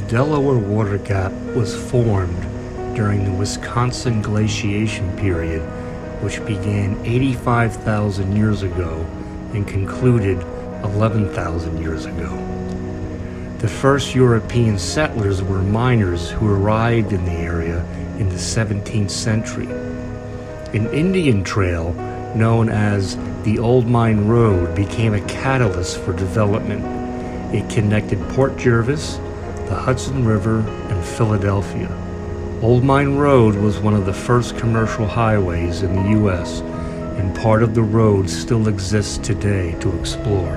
Delaware Water Gap was formed during the Wisconsin glaciation period, which began 85,000 years ago and concluded 11,000 years ago. The first European settlers were miners who arrived in the area in the 17th century. An Indian trail known as the Old Mine Road became a catalyst for development. It connected Port Jervis, the Hudson River, and Philadelphia. Old Mine Road was one of the first commercial highways in the U.S., and part of the road still exists today to explore.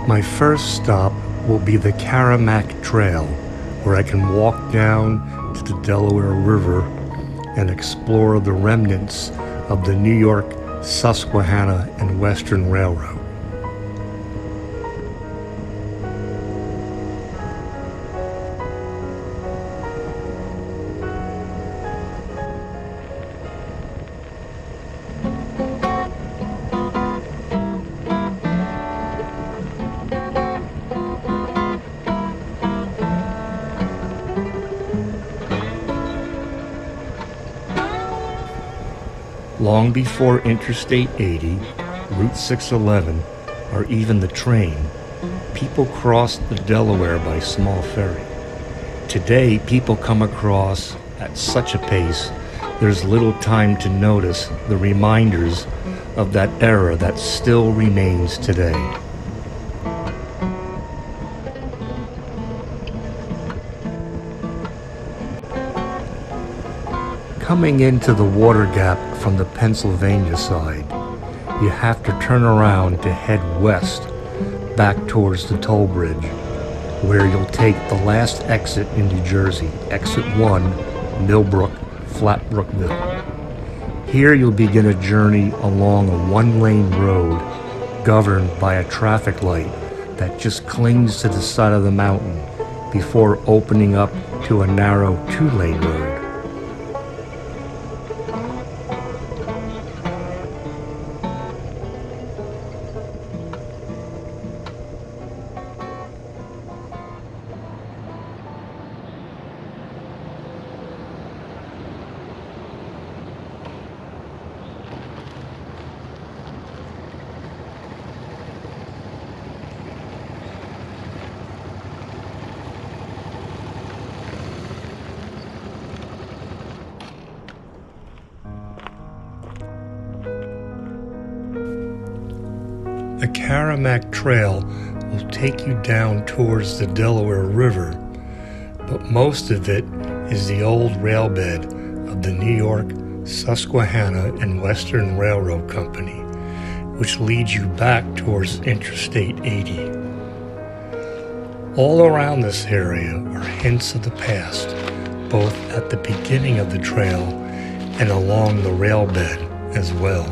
My first stop will be the Caramack Trail, where I can walk down to the Delaware River and explore the remnants of the New York, Susquehanna, and Western Railroad. Long before Interstate 80, Route 611, or even the train, people crossed the Delaware by small ferry. Today, people come across at such a pace, there's little time to notice the reminders of that era that still remains today. Coming into the Water Gap from the Pennsylvania side, you have to turn around to head west back towards the toll bridge, where you'll take the last exit in New Jersey, exit 1, Millbrook, Flatbrookville. Here you'll begin a journey along a one-lane road governed by a traffic light that just clings to the side of the mountain before opening up to a narrow two-lane road. The Caramack Trail will take you down towards the Delaware River, but most of it is the old railbed of the New York, Susquehanna, and Western Railroad Company, which leads you back towards Interstate 80. All around this area are hints of the past, both at the beginning of the trail and along the railbed as well.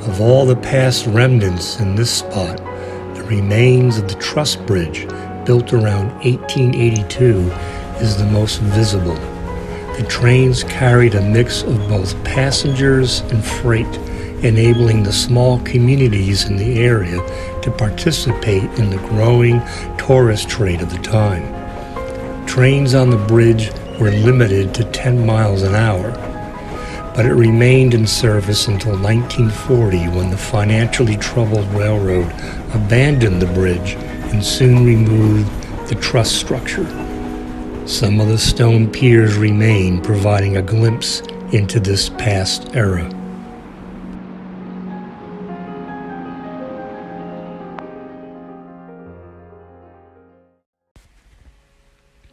Of all the past remnants in this spot, the remains of the truss bridge, built around 1882, is the most visible. The trains carried a mix of both passengers and freight, enabling the small communities in the area to participate in the growing tourist trade of the time. Trains on the bridge were limited to 10 miles an hour, but it remained in service until 1940, when the financially troubled railroad abandoned the bridge and soon removed the truss structure. Some of the stone piers remain, providing a glimpse into this past era.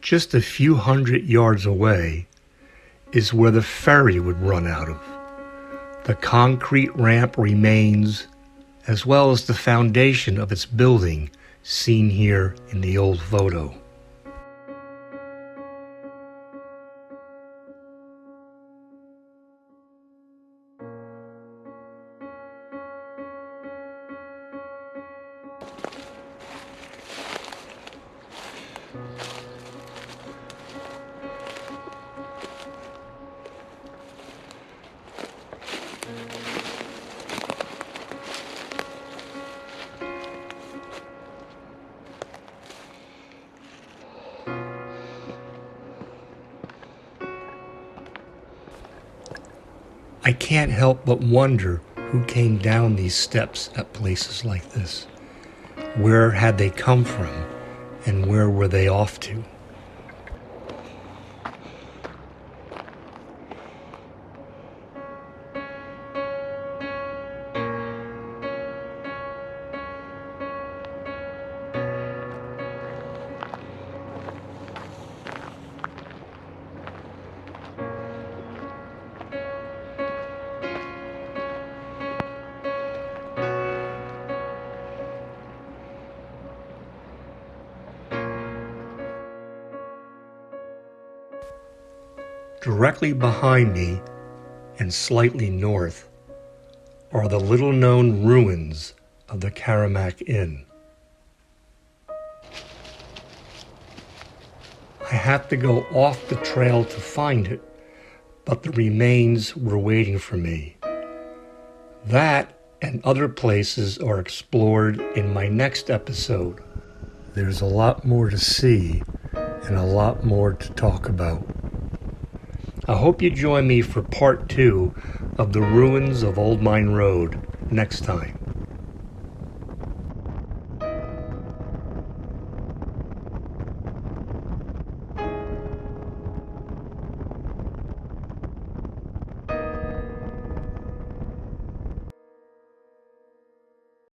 Just a few hundred yards away is where the ferry would run out of. The concrete ramp remains as well as the foundation of its building seen here in the old photo. I can't help but wonder who came down these steps at places like this. Where had they come from, and where were they off to? Directly behind me and slightly north are the little-known ruins of the Caramac Inn. I had to go off the trail to find it, but the remains were waiting for me. That and other places are explored in my next episode. There's a lot more to see and a lot more to talk about. I hope you join me for part 2 of the ruins of Old Mine Road next time.